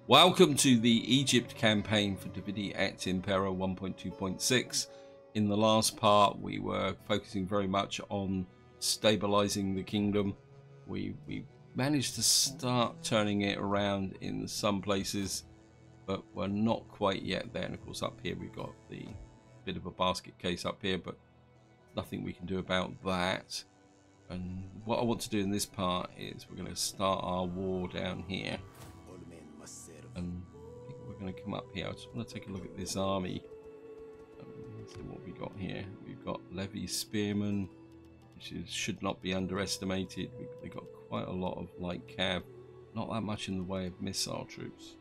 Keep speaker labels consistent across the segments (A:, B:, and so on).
A: Welcome to the Egypt campaign for Et Impera 1.2.6. In the last part, we were focusing very much on stabilizing the kingdom. We managed to start turning it around in some places, but we're not quite yet there. And of course, up here we've got the bit of a basket case up here, but nothing we can do about that. And what I want to do in this part is we're going to start our war down here. And I think we're going to come up here. I just want to take a look at this army. See what we got here. We've got Levy Spearmen, which should not be underestimated. We've got quite a lot of light cav, not that much in the way of missile troops.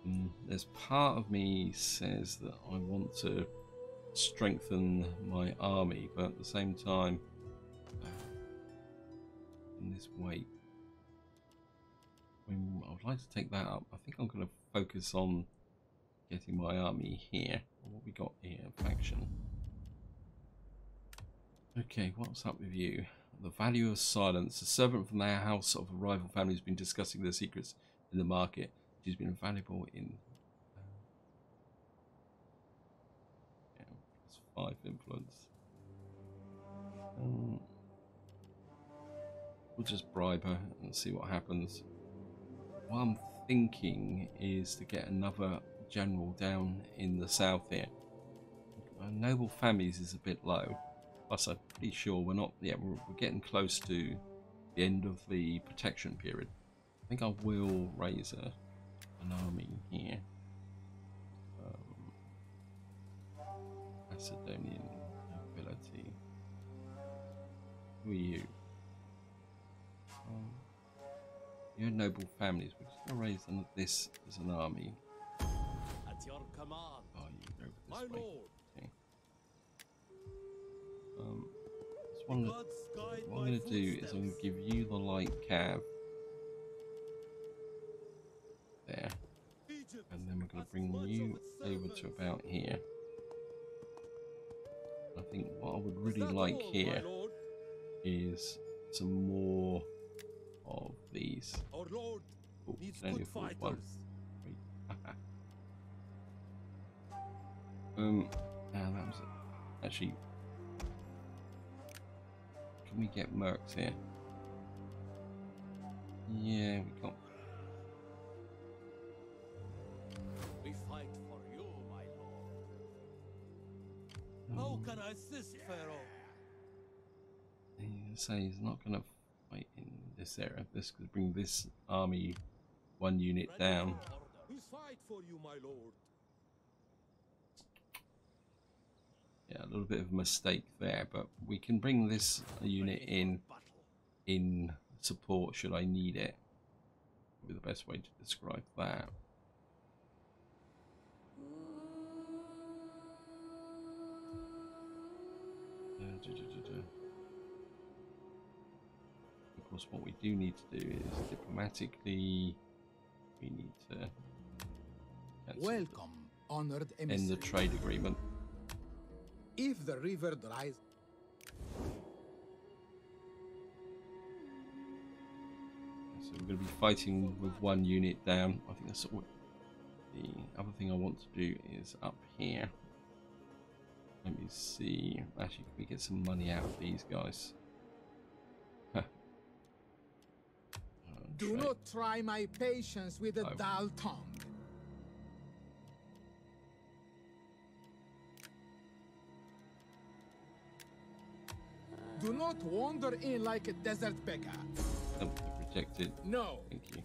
A: And there's part of me says that I want to strengthen my army, but at the same time, in this weight, I would like to take that up. I think I'm going to focus on getting my army here. What we got here? Faction. Okay, what's up with you? The value of silence. A servant from their house of a rival family has been discussing their secrets in the market. She's been valuable in +5 influence. We'll just bribe her and see what happens. What I'm thinking is to get another general down in the south here. Noble families is a bit low. Plus, I'm pretty sure we're not. Yeah, we're getting close to the end of the protection period. I think I will raise an army here. Macedonian nobility. Who are you? You're noble families. We're just going to raise this as an army.
B: At your command.
A: Oh, you go this way. Okay. What I'm going to do is I'm going to give you the light cav there, and then we're going to bring you over to about here. I think what I would really like here is some more of these.
B: Our Lord needs good fighters.
A: That was it. Actually, can we get mercs here? Yeah, we got.
B: We fight for you, my lord. How can I assist, Pharaoh?
A: Say he's not going to fight in this area. This could bring this army one unit down.
B: We fight for you, my lord.
A: Yeah, a little bit of a mistake there, but we can bring this unit in support should I need it. Would be the best way to describe that. Of course, what we do need to do is diplomatically, we need to
C: welcome, honored
A: end
C: emissary.
A: the trade agreement.
C: If the river dries,
A: so we're going to be fighting with one unit down. I think that's what the other thing I want to do is up here. Let me see. Actually, can we get some money out of these guys?
C: do not try my patience with a dull tongue. Do not wander in like a desert beggar.
A: Don't reject it.
C: No.
A: Thank you.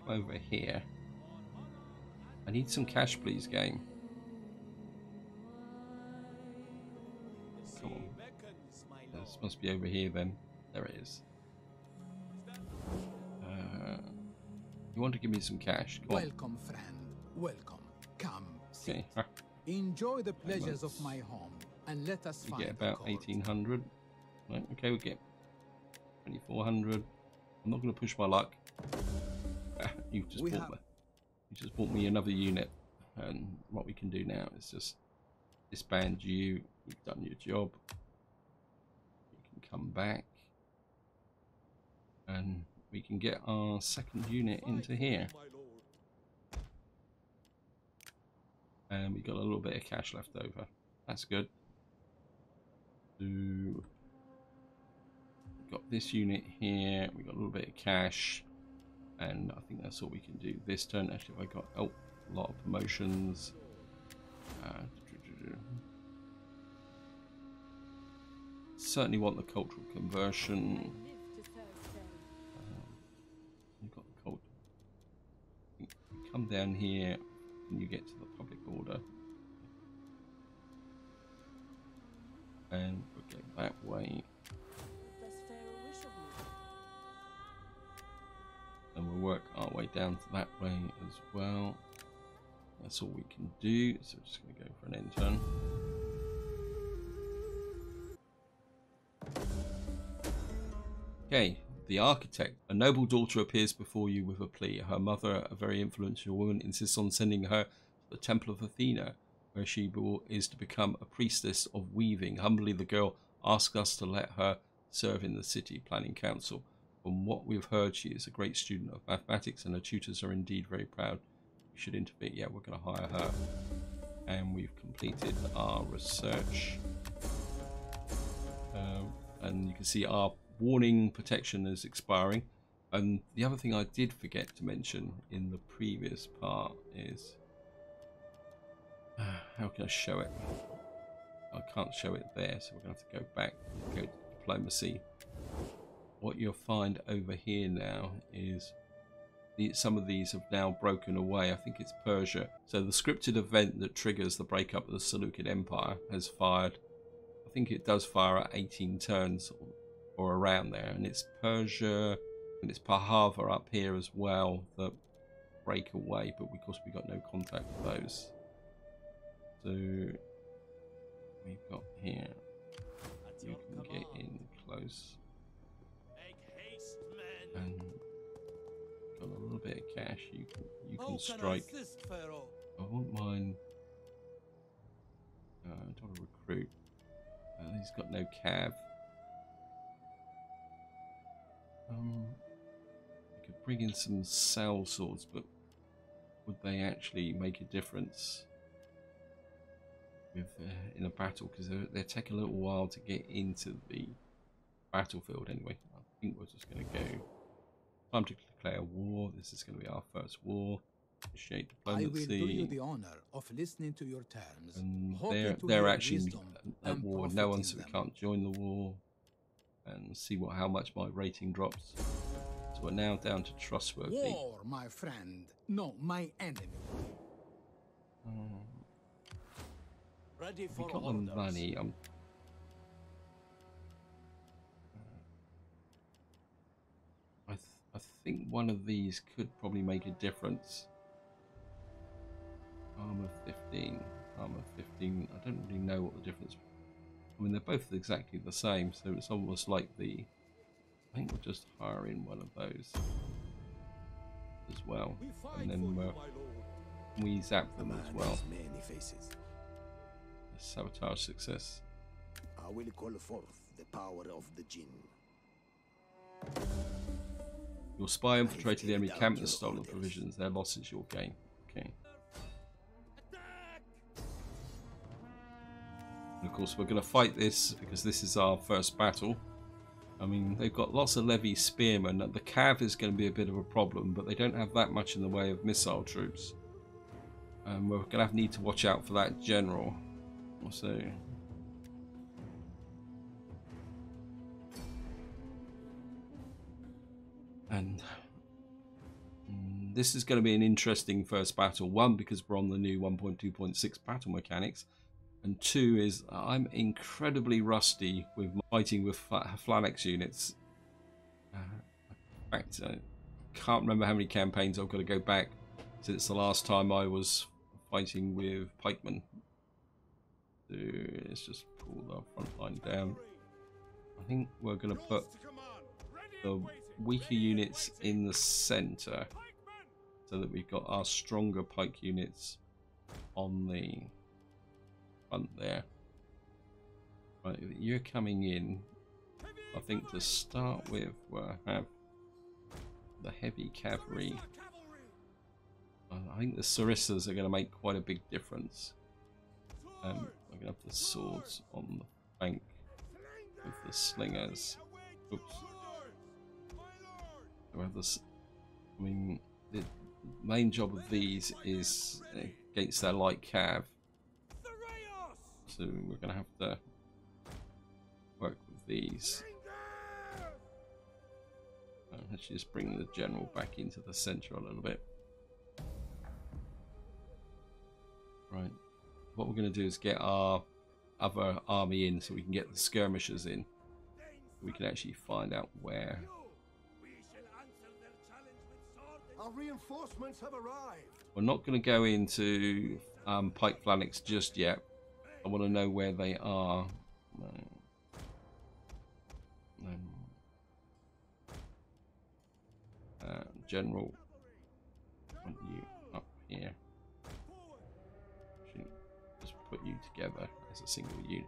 A: Come over here. I need some cash, please, game. Come on. This must be over here then. There it is. You want to give me some cash? Come
C: Welcome, friend. Welcome. Come.
A: Okay.
C: Enjoy the pleasures of my home, and let us
A: We
C: find
A: get about 1800. Right, okay, we get 2400. I'm not going to push my luck. You just bought me another unit, and what we can do now is just disband you. You've done your job. You can come back, and And we can get our second unit into here. And we got a little bit of cash left over. That's good. So we've got this unit here. We got a little bit of cash. And I think that's all we can do this turn. Actually, I got a lot of promotions. Certainly want the cultural conversion. You've got the cult. You come down here and you get to the public order. And we'll go that way. And we'll work our way down to that way as well. That's all we can do. So we're just going to go for an end turn. Okay, the architect. A noble daughter appears before you with a plea. Her mother, a very influential woman, insists on sending her to the Temple of Athena, where she is to become a priestess of weaving. Humbly, the girl asks us to let her serve in the city planning council. From what we've heard, she is a great student of mathematics, and her tutors are indeed very proud. We should intervene. Yeah, we're going to hire her. And we've completed our research. And you can see our warning protection is expiring. And the other thing I did forget to mention in the previous part is... how can I show it? I can't show it there, so we're going to have to go back and go to diplomacy. What you'll find over here now is some of these have now broken away. I think it's Persia. So the scripted event that triggers the breakup of the Seleucid Empire has fired. I think it does fire at 18 turns or around there. And it's Persia and it's Pahava up here as well that break away. But of course we got no contact with those. So we've got here. You can get in close. And got a little bit of cash. You can strike. I won't mind. I don't want to recruit. He's got no cav. I could bring in some cell swords, but would they actually make a difference with in a battle? Because they take a little while to get into the battlefield anyway. I think we're just going to go. Time to declare war. This is going to be our first war. Initiate diplomacy.
C: I will do you the honor of listening to your terms.
A: And they're actually at war with no one, so we can't join the war. And see how much my rating drops. So we're now down to trustworthy.
C: War, my friend. No, my enemy.
B: Ready for
A: We've got the
B: orders.
A: money. I think one of these could probably make a difference. Armor 15, armor 15. I don't really know what the difference. I mean, they're both exactly the same, so it's almost like the. I think we'll just hire in one of those as well, and then we zap them as well.
D: Many faces.
A: Sabotage success.
D: I will call forth the power of the Jinn.
A: Your spy infiltrated the enemy camp and stolen provisions. Their loss is your gain. Okay. And of course, we're going to fight this because this is our first battle. I mean, they've got lots of levy spearmen. The cav is going to be a bit of a problem, but they don't have that much in the way of missile troops. And we're going to need to watch out for that general. So. And this is going to be an interesting first battle. One, because we're on the new 1.2.6 battle mechanics. And two is I'm incredibly rusty with fighting with Hellenic units. In fact, I can't remember how many campaigns I've got to go back since the last time I was fighting with pikemen. So let's just pull the front line down. I think we're going to put the weaker units in the center so that we've got our stronger pike units on the front there. Right, you're coming in. I think to start with, we'll have heavy cavalry. I think the sarissas are going to make quite a big difference. We're going to have the swords on the flank with the slingers. Oops. We have this. I mean, the main job of these is against their light cav. So we're going to have to work with these. Let's just bring the general back into the centre a little bit. Right. What we're going to do is get our other army in so we can get the skirmishers in. We can actually find out where.
D: Our reinforcements have arrived.
A: We're not going to go into pike phalanx just yet. I want to know where they are. General, I want you up here. Just put you together as a single unit.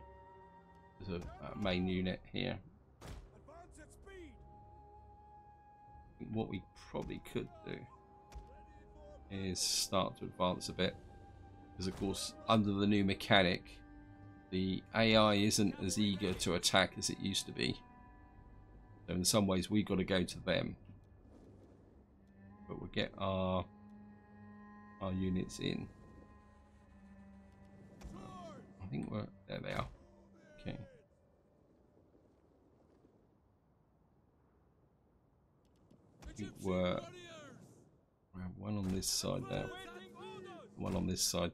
A: There's a main unit here. What we probably could do is start to advance a bit, because of course under the new mechanic the AI isn't as eager to attack as it used to be, so in some ways we've got to go to them, but we'll get our units in. I think we're there. They are. Okay. We have one on this side now, one on this side.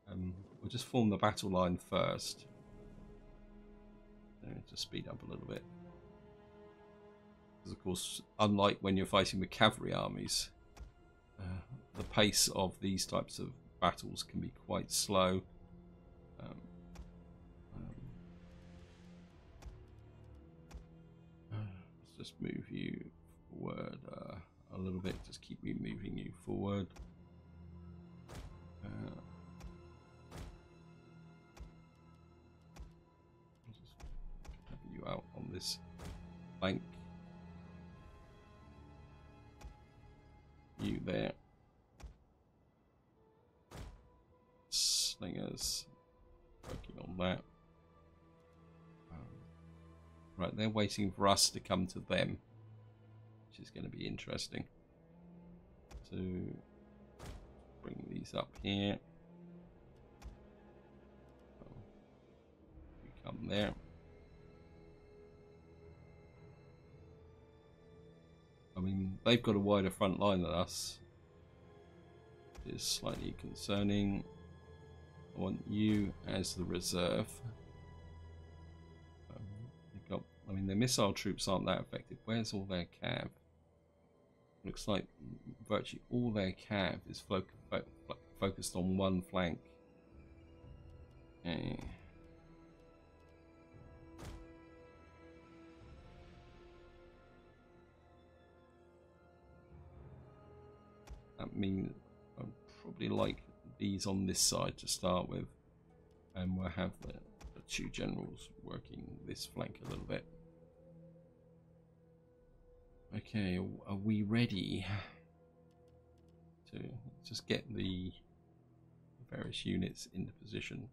A: We'll just form the battle line first to speed up a little bit, because of course, unlike when you're fighting with cavalry armies, the pace of these types of battles can be quite slow. Let's just move you forward a little bit. Just keep moving you forward. Just have you out on this flank. You there. Slingers working on that. Right, they're waiting for us to come to them, which is going to be interesting. So bring these up here. You come there. I mean, they've got a wider front line than us. It is slightly concerning. I want you as the reserve. I mean, their missile troops aren't that effective. Where's all their cav? Looks like virtually all their cav is focused on one flank. Okay. That means I'd probably like these on this side to start with, and we'll have the two generals working this flank a little bit. Okay, are we ready to just get the various units into position?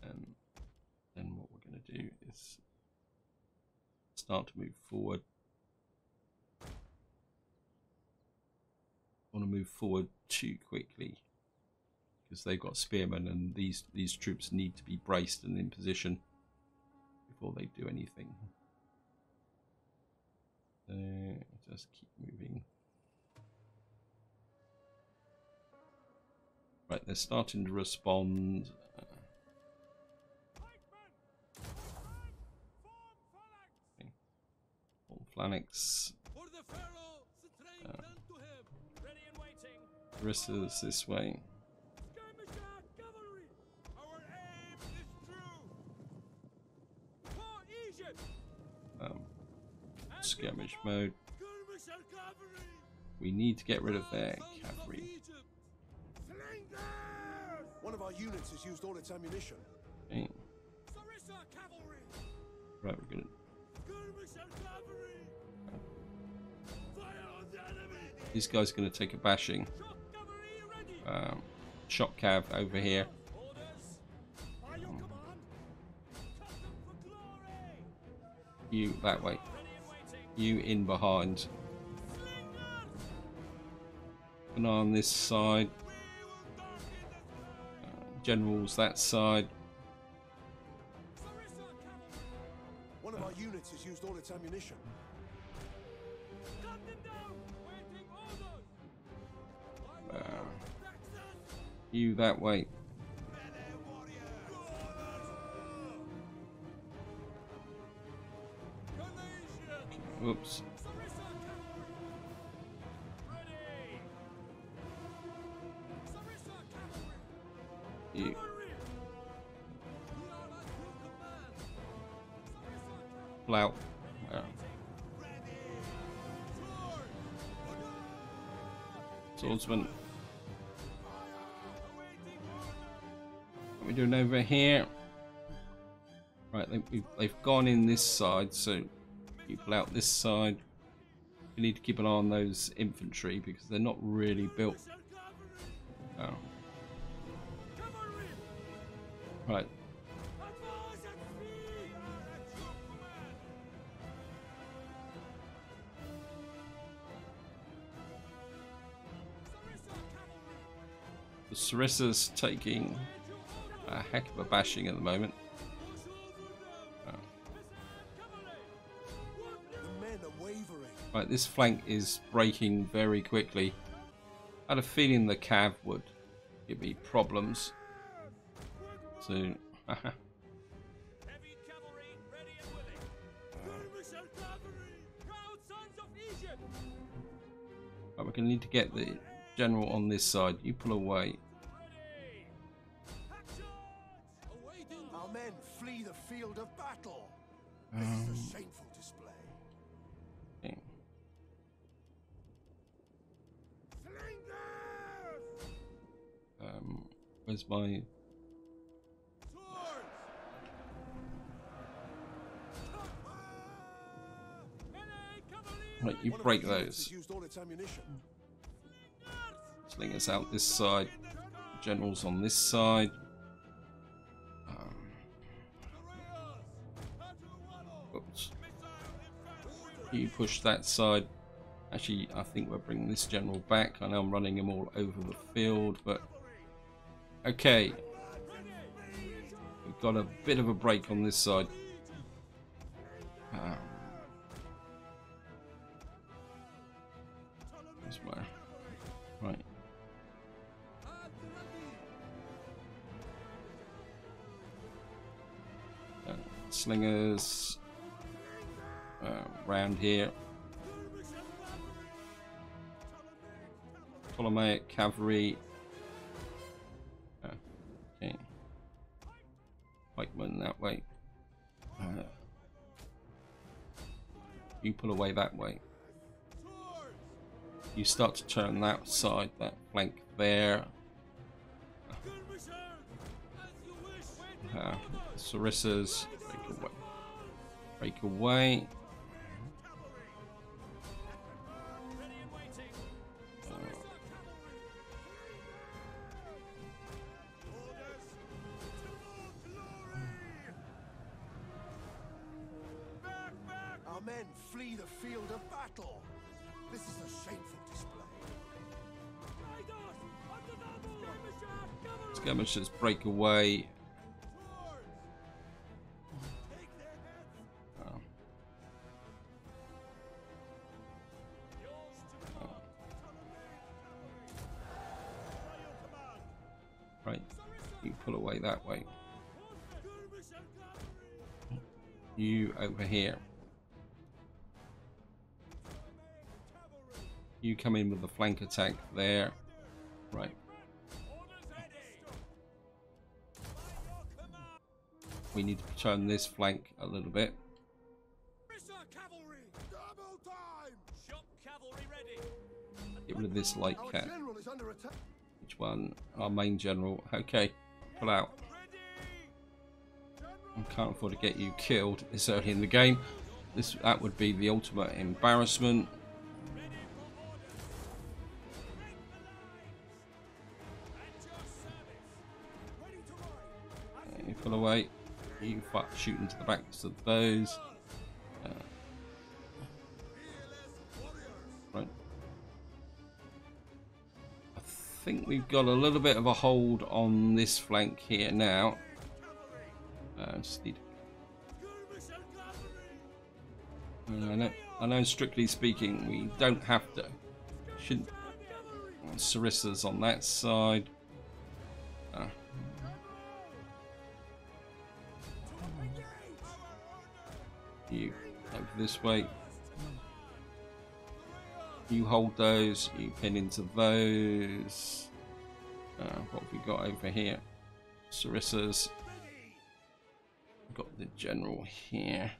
A: And then what we're going to do is start to move forward. I want to move forward too quickly because they've got spearmen, and these troops need to be braced and in position before they do anything. Just keep moving. Right, they're starting to respond. Okay. Phalanx. Risses this way. Skirmish mode. We need to get rid of their cavalry.
D: One of our units has used all its ammunition.
A: Okay. Right, we're gonna. This guy's gonna take a bashing. Shock cav over here. You that way. You in behind. And on this side. Generals that side.
E: One of our units has used all its ammunition.
A: You that way. Oops. You. Flout. Swordsman. What are we doing over here? Right, they've gone in this side, so people out this side. We need to keep an eye on those infantry because they're not really built. Oh. Right. The Sarissa's taking a heck of a bashing at the moment. Right, this flank is breaking very quickly. I had a feeling the cav would give me problems. So, right, we're going to need to get the general on this side. You pull away.
E: Our men flee the field of battle. This is a shameful display.
A: Okay. Where's my... Right, you break those. Slingers out this side. Generals on this side. Oops. You push that side. Actually, I think we're bringing this general back. I know I'm running him all over the field, but... Okay. We've got a bit of a break on this side. Right. Slingers round here. Ptolrmais cavalry. Okay. Pikemen that way. You pull away that way. You start to turn that side, that flank there. Sarissas break away. Break away.
E: Our men flee the field of battle. This is a shameful display.
A: Skirmishers break away. Right, you pull away that way. You over here. You come in with the flank attack there. Right. We need to turn this flank a little bit. Get rid of this light cat. Which one? Our main general. Okay. Pull out. I can't afford to get you killed this early in the game. That would be the ultimate embarrassment. You pull away. You shoot into the backs of those. Right. I think we've got a little bit of a hold on this flank here now. Just need. I know, strictly speaking, we don't have to. Shouldn't. Sarissa's on that side. You over this way. You hold those. You pin into those. What have we got over here? Sarissa's. Got the general here.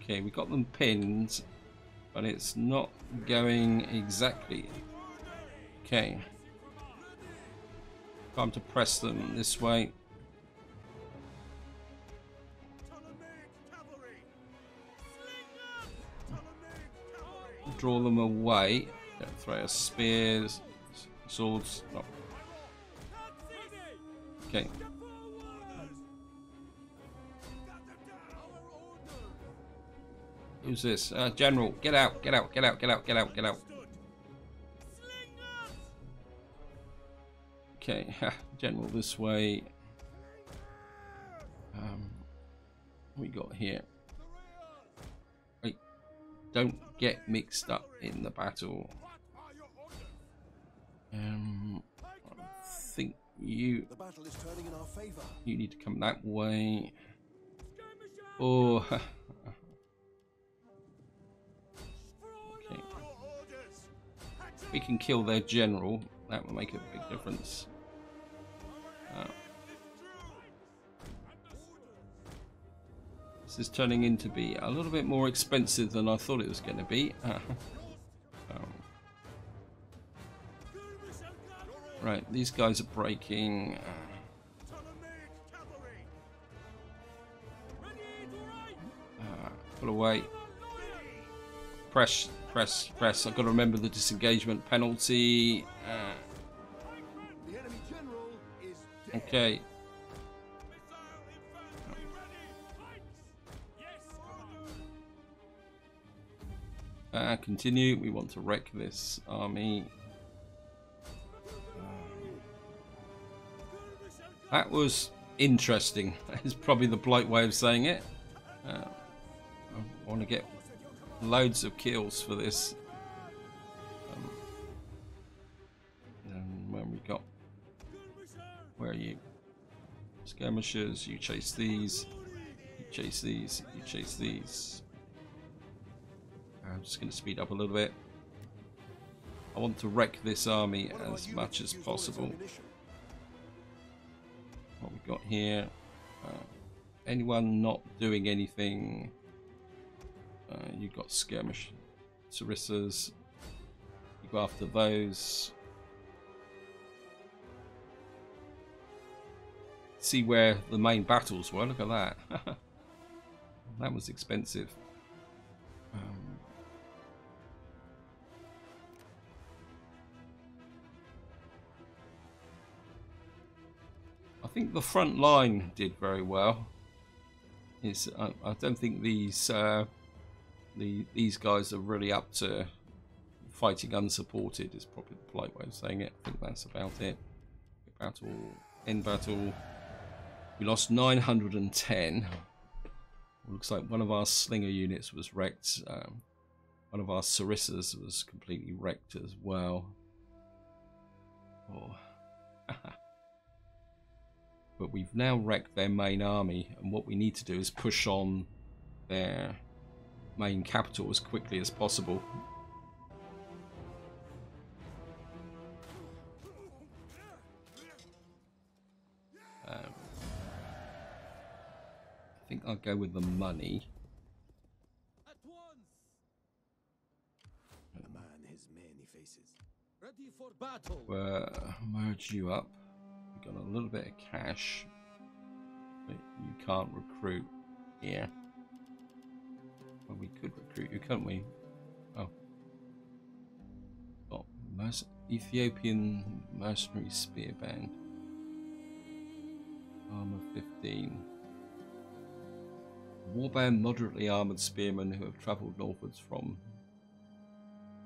A: Okay, we got them pinned, but it's not going exactly. Okay. Time to press them this way. Draw them away. Don't throw us spears, swords. No. Okay. Who's this? General, get out, get out, get out, get out, get out, get out. Okay, General this way. What we got here? Wait, don't get mixed up in the battle. I think you need to come that way. Oh. Okay. We can kill their general. That will make a big difference. This is turning into be a little bit more expensive than I thought it was going to be. Right, these guys are breaking. Pull away. Press, press, press. I've got to remember the disengagement penalty. Okay. Continue. We want to wreck this army. That was interesting. That is probably the polite way of saying it. I want to get loads of kills for this. And when we got, where are you? Skirmishers. You chase these. You chase these. You chase these. I'm just going to speed up a little bit. I want to wreck this army as much as possible. What we got here? Anyone not doing anything? You got skirmish, Sarissas. You go after those. See where the main battles were. Look at that. That was expensive. I think the front line did very well. I don't think these guys are really up to fighting unsupported. Is probably the polite way of saying it. I think that's about it. Battle, end battle. We lost 910. Looks like one of our slinger units was wrecked. One of our Sarissas was completely wrecked as well. Oh. But we've now wrecked their main army, and what we need to do is push on their main capital as quickly as possible. I think I'll go with the money.
B: A man has many faces. Ready for battle.
A: Merge you up. We've got a little bit of cash, but you can't recruit here. Well, we could recruit you, couldn't we? Oh. Got Ethiopian mercenary spear band. Armor 15. Warband moderately armored spearmen who have travelled northwards from.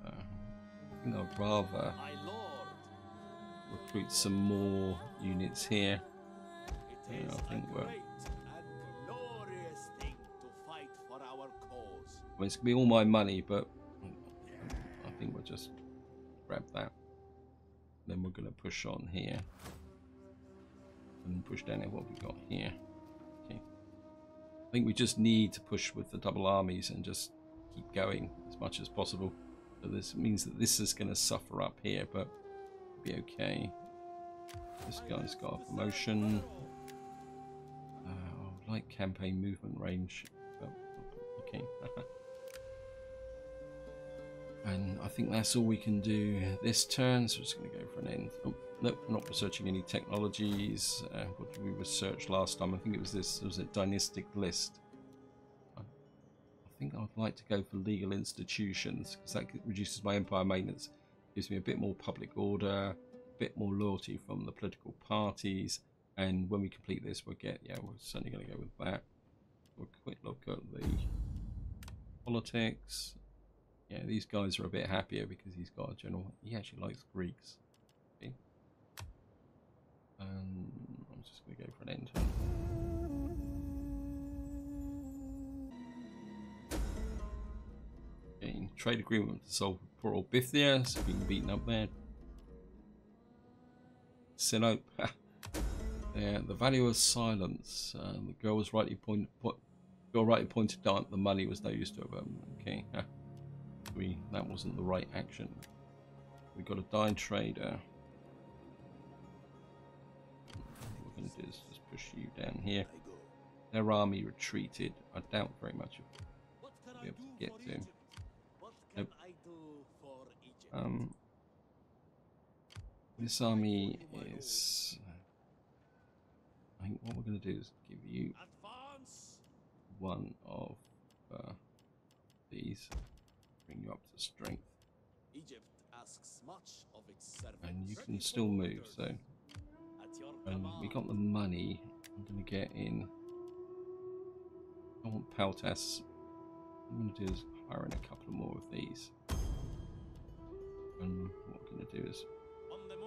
A: I think I'd rather recruit some more units here. I think we're. Well, it's gonna be all my money, but I think we'll just grab that. Then we're gonna push on here and push down at what we got here. Okay. I think we just need to push with the double armies and just keep going as much as possible. So this means that this is gonna suffer up here, but it'll be okay. This guy's got a promotion. I like campaign movement range. But, okay. And I think that's all we can do this turn, so we're just going to go for an end. Oh, nope, we're not researching any technologies. What did we research last time? I think it was this. Was it dynastic list? I think I'd like to go for legal institutions, because that reduces my empire maintenance. Gives me a bit more public order, a bit more loyalty from the political parties. And when we complete this, we'll get, yeah, we're certainly going to go with that. We'll quick look at the politics. Yeah, these guys are a bit happier because he's got a general. He actually likes Greeks. Okay. I'm just going to go for an end turn. Okay, trade agreement to solve poor old Bithynia, so being beaten up there. Sinope. Yeah, the value of silence. The girl was rightly pointed out the money was no use to her. Okay. That wasn't the right action. We got a dying trader. What we're going to do is just push you down here. Their army retreated. I doubt very much if we'll be able to get to him. Nope. This army is. I think what we're going to do is give you one of these. Bring you up to strength. Egypt asks much of its servants. And you can still move, so. And we got the money. I'm going to get in. I want Peltas. What I'm going to do is hire in a couple of more of these. And what we're going to do is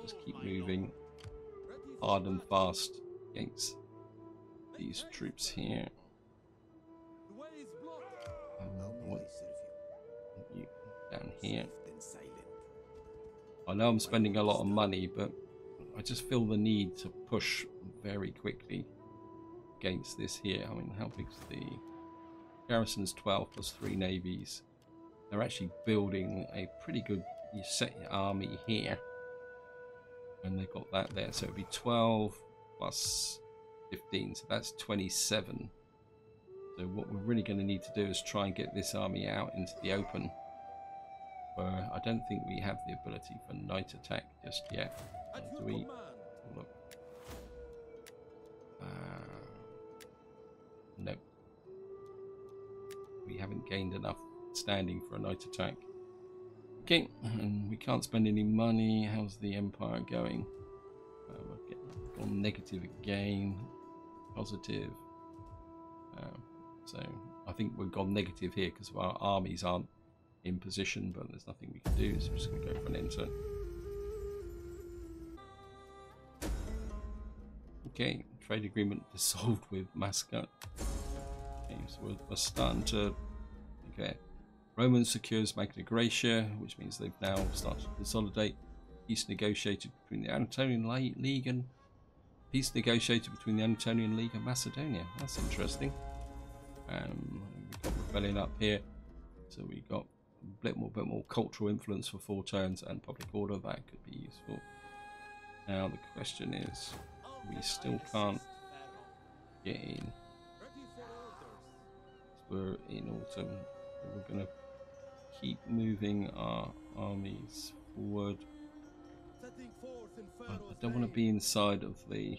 A: just keep moving hard and fast against these troops here. You down here. I know I'm spending a lot of money, but I just feel the need to push very quickly against this here. I mean, how big's the garrison's 12 plus 3 navies. They're actually building a pretty good army here, and they've got that there, so it'd be 12 plus 15, so that's 27. So what we're really going to need to do is try and get this army out into the open, where I don't think we have the ability for night attack just yet. Do we? Look. Nope. We haven't gained enough standing for a night attack. Okay, and we can't spend any money. How's the empire going? We're gone negative again. Positive. So I think we've gone negative here because our armies aren't in position, but there's nothing we can do, so we're just going to go for an enter. Okay, trade agreement dissolved with Muscat. Okay, so we're starting to. Okay, Roman secures Magna Graecia, which means they've now started to consolidate. Peace negotiated between the Anatolian League and Macedonia. That's interesting. We've got rebellion up here, so we got a bit more cultural influence for 4 turns and public order. That could be useful. Now the question is, we still can't get in. We're in autumn. We're going to keep moving our armies forward.
C: setting forth in
A: I
C: Pharaoh's
A: don't want to
C: name.
A: be inside of the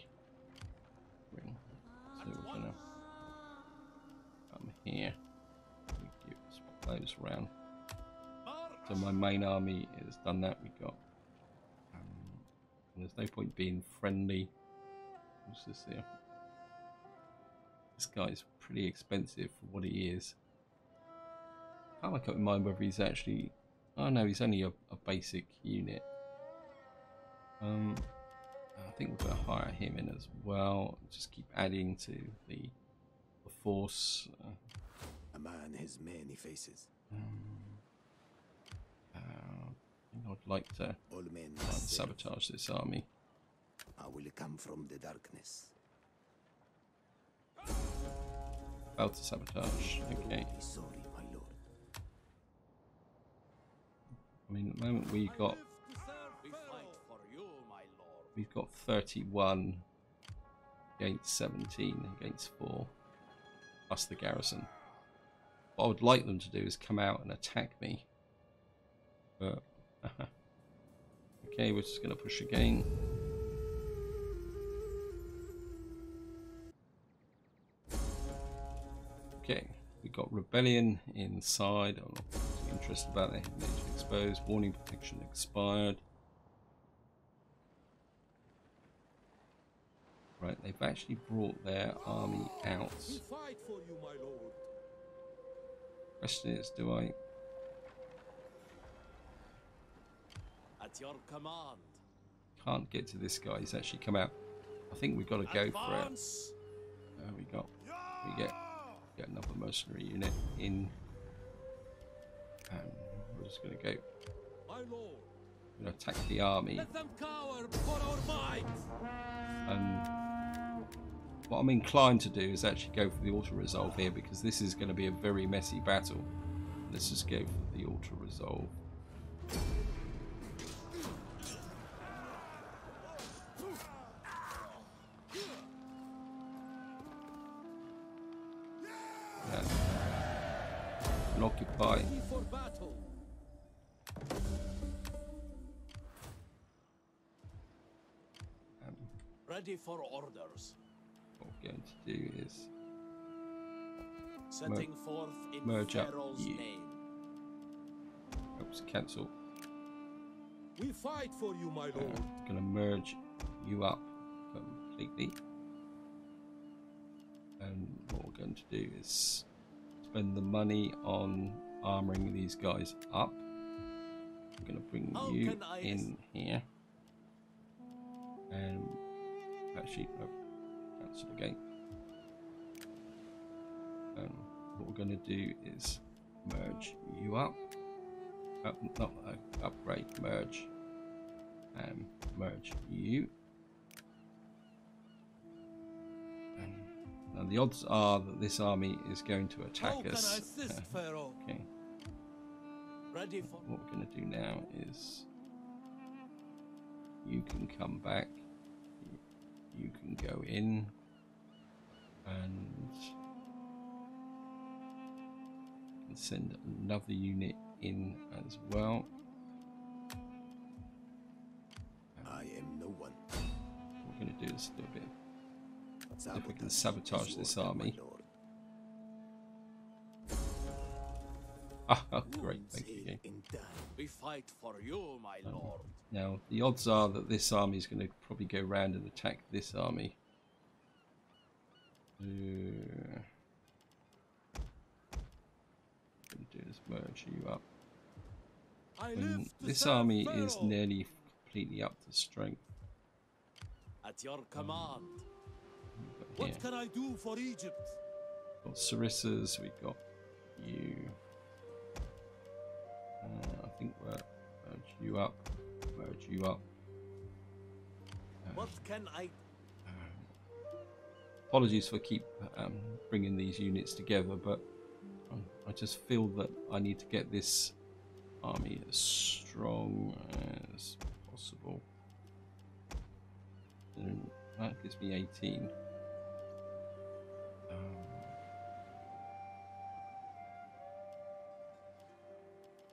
A: ring, so we're gonna come here. We keep swap those around. So my main army has done that. We got. There's no point being friendly. What's this here? This guy's pretty expensive for what he is. Can't make up my mind whether he's actually. Oh no, he's only a basic unit. I think we're going to hire him in as well. Just keep adding to the force.
D: A man has many faces.
A: I'd like to
D: All men
A: try and
D: must serve.
A: sabotage this army.
D: I will come from the darkness.
A: Failed to sabotage. Okay.
D: Be sorry, my lord.
A: I mean, at the moment we've got
B: We fight for you, my lord.
A: we've got 31 against 17 against 4 plus the garrison. What I would like them to do is come out and attack me. But okay, we're just going to push again. Okay, we got rebellion inside. I'm not too interested about that. Nature exposed. Warning protection expired. Right, they've actually brought their army out.
C: We fight for you, my lord.
A: Question is, do I?
B: At your command.
A: Can't get to this guy. He's actually come out. I think we've got to go for it.
B: Advance.
A: We get another mercenary unit in. We're just going to go.
C: My lord.
A: We're going to attack the army.
C: Let them cower before our might.
A: What I'm inclined to do is actually go for the auto-resolve here, because this is going to be a very messy battle. Let's just go for the auto-resolve. And occupy.
C: Ready for battle.
B: Ready for orders.
A: What we're going to do is
B: Setting forth in
A: merge up
B: Pharaoh's
A: you.
B: name.
A: oops, cancel.
C: We fight for you, my lord.
A: Going to merge you up completely. And what we're going to do is spend the money on armoring these guys up. I'm going to bring
B: How
A: you
B: can I
A: in here. And actually, no, cancel again. What we're going to do is merge you up. Upgrade, merge, and merge you. Now the odds are that this army is going to attack
C: How can I
A: us.
C: assist, Pharaoh?
A: Okay.
B: Ready for
A: What we're going to do now is you can come back. You can go in, and send another unit in as well.
D: I am no one.
A: What we're going to do is do a bit. If we can
D: Sabotage
A: sabotage
D: is
A: this
D: order, my
A: army.
D: lord.
A: Great,
D: Wounds
A: thank you.
D: heal in time.
B: we fight for you, my lord.
A: Now, the odds are that this army is going to probably go round and attack this army. What I'm going to do is merge you up.
C: I
A: When
C: live to
A: this
C: serve
A: army
C: Pharaoh.
A: is nearly completely up to strength.
B: At your command.
A: We've got
C: What
A: here.
C: can I do for Egypt?
A: We've got Sarissas, we've got you. I think we'll merge you up. Merge you up.
B: What can I?
A: Apologies for keep bringing these units together, but I just feel that I need to get this army as strong as possible. And that gives me 18.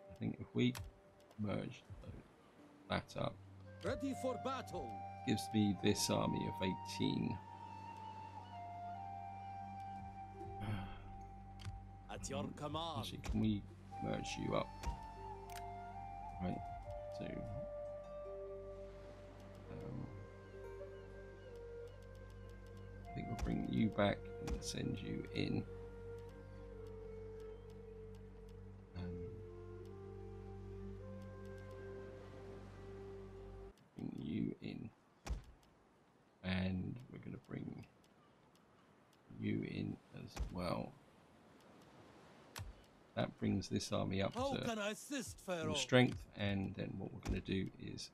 A: I think if we merge that up,
C: Ready for battle.
A: Gives me this army of 18.
B: At your command.
A: Actually, can we merge you up? Right, so I think we'll bring you back and send you in. Bring you in, and we're going to bring you in as well. That brings this army up
B: How
A: to
B: can I assist,
A: full
B: Pharaoh?
A: strength, and then what we're going to do is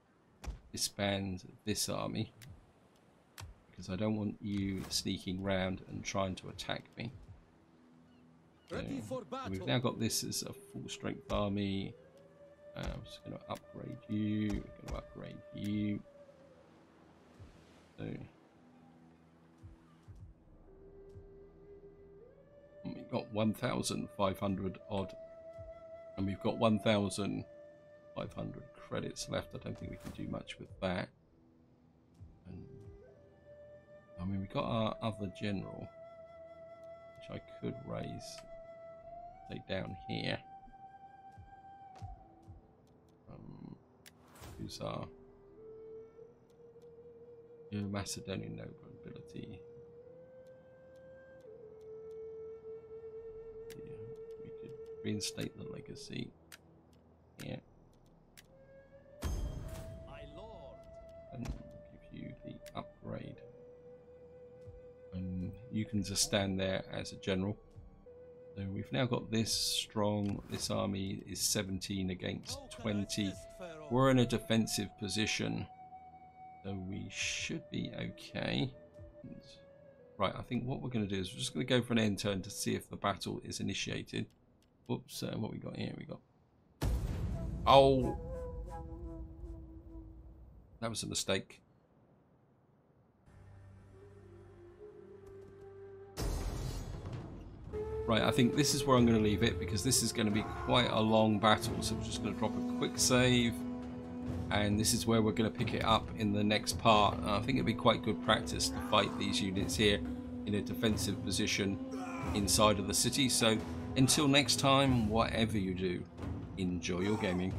A: disband this army because I don't want you sneaking round and trying to attack me.
C: Ready for
A: So
C: battle.
A: we've now got this as a full strength army. I'm just going to upgrade you. We're going to upgrade you. So we've got 1,500 odd, and we've got 1,500 credits left. I don't think we can do much with that. And, I mean, we've got our other general, which I could raise, say, down here. Who's our Macedonian nobility? We could reinstate the legacy here
B: My lord.
A: and give you the upgrade, and you can just stand there as a general. So we've now got this strong. This army is 17 against 20. We're in a defensive position, so we should be okay. Right, I think what we're going to do is we're just going to go for an end turn to see if the battle is initiated. Whoops, what we got here? We got... Oh! That was a mistake. Right, I think this is where I'm going to leave it because this is going to be quite a long battle. So we're just going to drop a quick save. And this is where we're going to pick it up in the next part. I think it'd be quite good practice to fight these units here in a defensive position inside of the city. So until next time, whatever you do, enjoy your gaming.